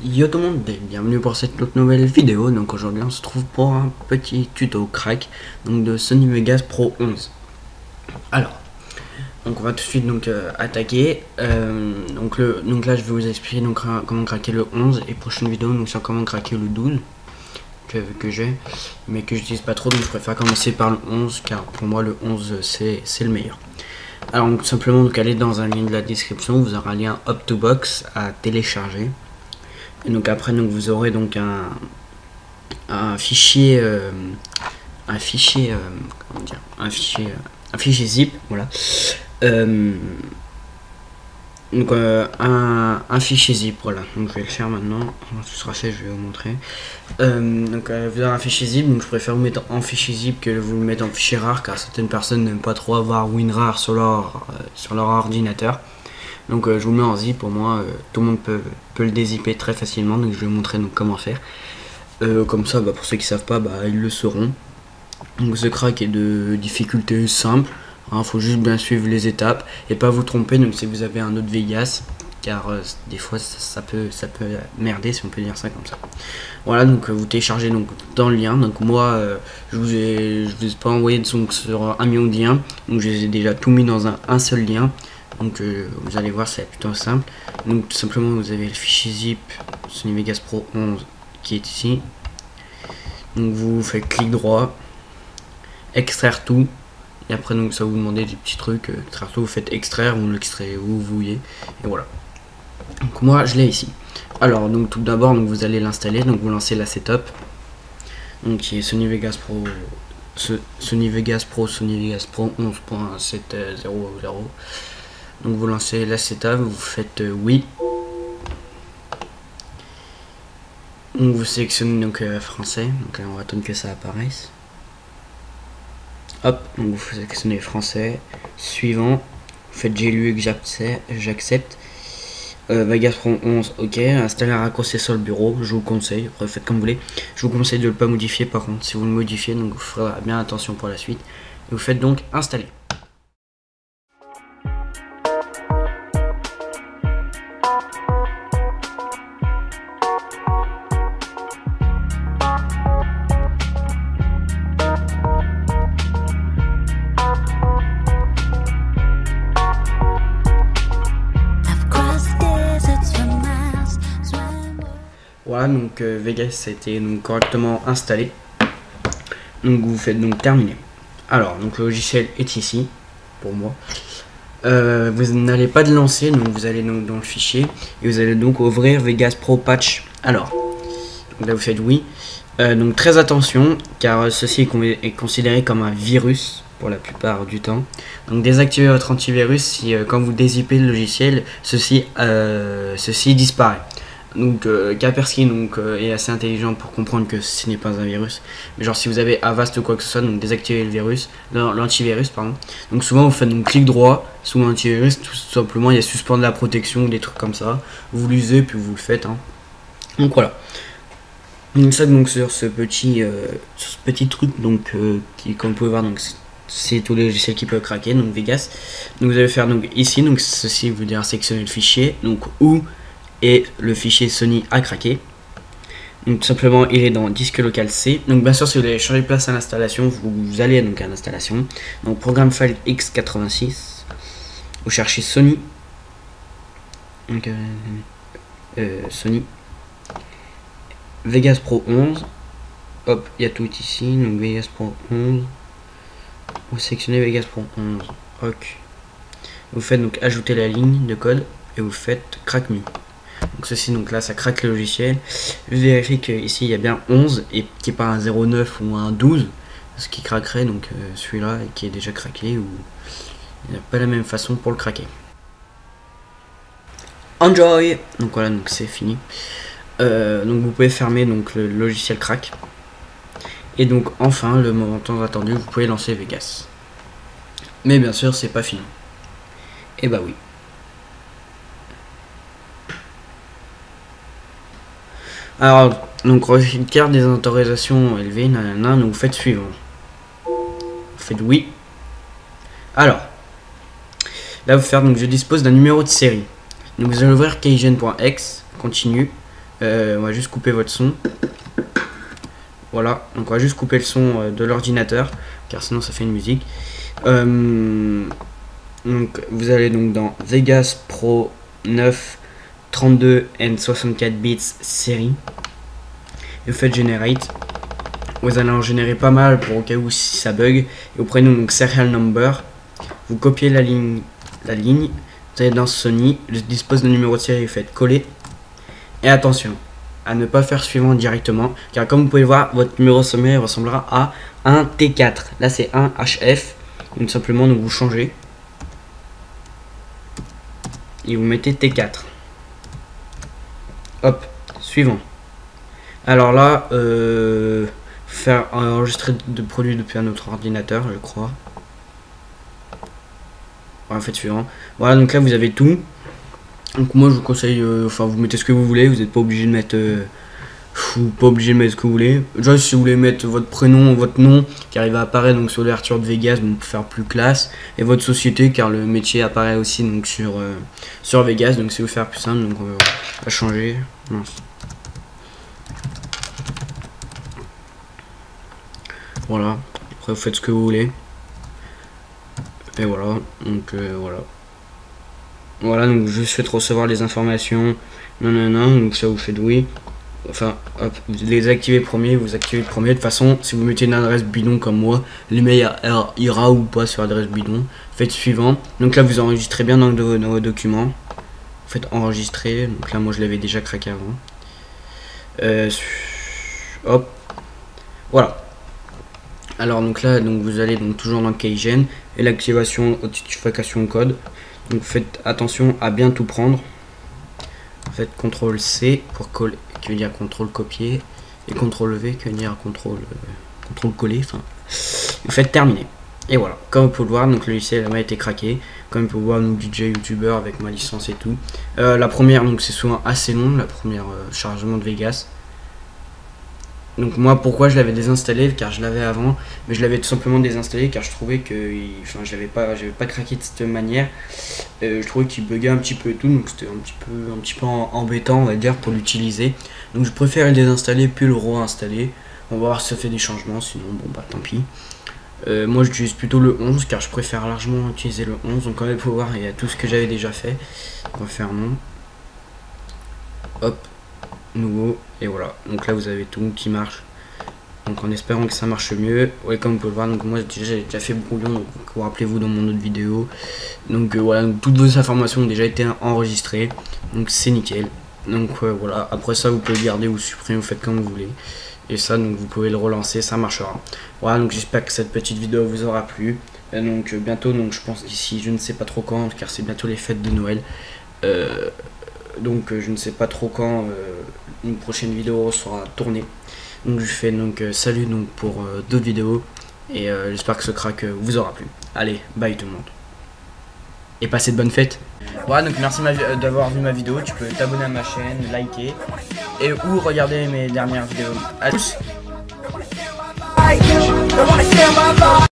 Yo tout le monde, et bienvenue pour cette toute nouvelle vidéo. Donc aujourd'hui on se trouve pour un petit tuto crack donc de Sony Vegas Pro 11. Alors, donc on va tout de suite attaquer. Donc là je vais vous expliquer comment craquer le 11 et prochaine vidéo donc sur comment craquer le 12 que j'ai, mais que j'utilise pas trop, donc je préfère commencer par le 11 car pour moi le 11 c'est le meilleur. Alors donc, simplement allez dans un lien de la description, vous aurez un lien Up2Box à télécharger. Et donc après vous aurez donc un fichier zip, voilà. Un fichier zip, voilà. Donc je vais le faire maintenant. Quand ce sera fait, je vais vous montrer. Vous avez un fichier zip, donc je préfère vous mettre en fichier zip que vous le mettre en fichier rare, car certaines personnes n'aiment pas trop avoir WinRAR sur leur ordinateur. Donc je vous le mets en zip, pour moi tout le monde peut le dézipper très facilement, donc je vais vous montrer comment faire. Comme ça pour ceux qui savent pas, ils le sauront. Donc ce crack est de difficulté simple, faut juste bien suivre les étapes et pas vous tromper. Donc si vous avez un autre Vegas, car des fois ça peut merder, si on peut dire ça comme ça. Voilà, donc vous téléchargez dans le lien. Donc moi je vous ai pas envoyé sur 1 million de liens, donc je les ai déjà tout mis dans un seul lien. Donc vous allez voir, c'est plutôt simple. Donc tout simplement vous avez le fichier zip Sony Vegas Pro 11 qui est ici. Donc vous faites clic droit, extraire tout, et après ça va vous demander des petits trucs, extraire tout, vous faites extraire, vous l'extrayez où vous voulez, et voilà. Donc moi je l'ai ici. Alors donc tout d'abord vous allez l'installer, donc vous lancez la setup, donc qui est Sony Vegas Pro 11.7.0.0. Donc vous lancez la setup, vous faites oui. Donc vous sélectionnez français, donc on va attendre que ça apparaisse. Hop, donc vous sélectionnez français, suivant, vous faites j'ai lu et que j'accepte. Vegas Pro 11, ok, installer un raccourci sur le bureau, je vous conseille, après faites comme vous voulez. Je vous conseille de ne pas modifier, par contre si vous le modifiez, donc vous ferez bien attention pour la suite. Et vous faites donc installer. Voilà, donc Vegas a été correctement installé. Donc vous faites terminer. Alors donc le logiciel est ici pour moi. Vous n'allez pas le lancer, donc vous allez dans le fichier et vous allez donc ouvrir Vegas Pro Patch. Alors là vous faites oui. Donc très attention, car ceci est considéré comme un virus pour la plupart du temps. Donc désactivez votre antivirus si quand vous dézippez le logiciel, ceci disparaît. Donc Kaspersky est assez intelligent pour comprendre que ce n'est pas un virus. Mais genre si vous avez Avast ou quoi que ce soit, donc désactivez le virus, l'antivirus pardon. Donc souvent vous faites clic droit sous l'antivirus, tout simplement il y a suspendre la protection ou des trucs comme ça. Vous l'usez puis vous le faites. Donc voilà. Donc ça sur ce petit truc qui, comme vous pouvez voir, c'est tous les logiciels qui peuvent craquer, donc Vegas. Donc vous allez faire ici, ceci veut dire sélectionner le fichier, où et le fichier Sony a craqué. Donc tout simplement il est dans disque local C. Donc bien sûr si vous voulez changer de place à l'installation, vous allez à l'installation. Donc programme file x86. Vous cherchez Sony. Donc Sony. Vegas Pro 11. Hop, il y a tout ici. Donc Vegas Pro 11. Vous sélectionnez Vegas Pro 11. Ok. Vous faites ajouter la ligne de code et vous faites crack me. Donc ceci là ça craque le logiciel. Je vérifie qu'ici il y a bien 11 et qui n'est pas un 09 ou un 12, ce qui craquerait celui-là qui est déjà craqué, ou il n'y a pas la même façon pour le craquer. Enjoy. Donc voilà, c'est fini. Donc vous pouvez fermer le logiciel crack. Et enfin le moment tant attendu, vous pouvez lancer Vegas. Mais bien sûr c'est pas fini. Et bah oui. Alors, requiert des autorisations élevées, nanana, donc vous faites suivant. Vous faites oui. Alors, là vous faites je dispose d'un numéro de série. Donc vous allez ouvrir keygen.exe, continue, On va juste couper votre son. Voilà, donc on va juste couper le son de l'ordinateur, car sinon ça fait une musique. Donc vous allez donc dans Vegas Pro 9 32 and 64 bits série. Et vous faites Generate. Vous allez en générer pas mal pour au cas où si ça bug. Et vous prenez donc Serial Number. Vous copiez la ligne. Vous allez dans Sony. Je dispose d'un numéro de série. Vous faites coller. Et attention à ne pas faire suivant directement, car comme vous pouvez voir, votre numéro sommaire ressemblera à un T4. Là c'est un HF, donc simplement donc vous changez et vous mettez T4. Hop, suivant. Alors là, faire enregistrer de produits depuis un autre ordinateur, je crois. Voilà, faites suivant. Voilà, donc là vous avez tout. Donc moi je vous conseille, enfin vous mettez ce que vous voulez, vous n'êtes pas obligé de mettre, ce que vous voulez. Déjà si vous voulez mettre votre prénom, votre nom qui arrive à apparaître donc sur l'ouverture de Vegas, donc pour faire plus classe, et votre société car le métier apparaît aussi donc sur Vegas, donc c'est vous faire plus simple, donc on va changer. Mince. Voilà, après vous faites ce que vous voulez. Et voilà, donc voilà. Voilà, donc je souhaite recevoir les informations. Non, donc ça vous faites oui. Enfin, hop, vous les activez premier, vous activez le premier. De toute façon, si vous mettez une adresse bidon comme moi, l'email ira ou pas sur l'adresse bidon. Faites suivant. Donc là, vous enregistrez bien dans vos documents. Faites enregistrer. Donc là, moi, je l'avais déjà craqué avant. Hop. Voilà. Alors donc là, donc vous allez donc toujours dans Keygen et l'activation authentification code. Donc faites attention à bien tout prendre. Faites CTRL C pour coller, qui veut dire CTRL copier, et CTRL V qui veut dire CTRL coller. Enfin, vous faites terminer. Et voilà, comme vous pouvez le voir, donc le logiciel a été craqué. Comme vous pouvez le voir, donc DJ YouTuber avec ma licence et tout. La première, donc c'est souvent assez long, la première chargement de Vegas. Donc moi pourquoi je l'avais désinstallé, car je l'avais avant, mais je l'avais tout simplement désinstallé car je trouvais que j'avais pas craqué de cette manière. Je trouvais qu'il buguait un petit peu et tout, donc c'était un petit peu embêtant on va dire pour l'utiliser. Donc je préfère le désinstaller puis le réinstaller. On va voir si ça fait des changements, sinon bon bah tant pis. Moi j'utilise plutôt le 11 car je préfère largement utiliser le 11. Donc comme vous pouvez voir il y a tout ce que j'avais déjà fait. On va faire non. Hop. Nouveau, et voilà, donc là vous avez tout qui marche, donc en espérant que ça marche mieux. Ouais, comme vous pouvez le voir, donc moi j'ai déjà fait brouillon, donc vous rappelez-vous dans mon autre vidéo. Donc voilà, donc, toutes vos informations ont déjà été enregistrées, donc c'est nickel. Donc voilà, après ça vous pouvez garder ou supprimer, vous faites comme vous voulez, et ça donc vous pouvez le relancer, ça marchera. Voilà, donc j'espère que cette petite vidéo vous aura plu. Et donc bientôt, donc je pense d'ici je ne sais pas trop quand, car c'est bientôt les fêtes de Noël. Donc je ne sais pas trop quand une prochaine vidéo sera tournée. Donc je fais donc salut donc pour d'autres vidéos et j'espère que ce crack vous aura plu. Allez, bye tout le monde. Et passez de bonnes fêtes. Voilà, donc merci d'avoir vu ma vidéo. Tu peux t'abonner à ma chaîne, liker et ou regarder mes dernières vidéos. À tous.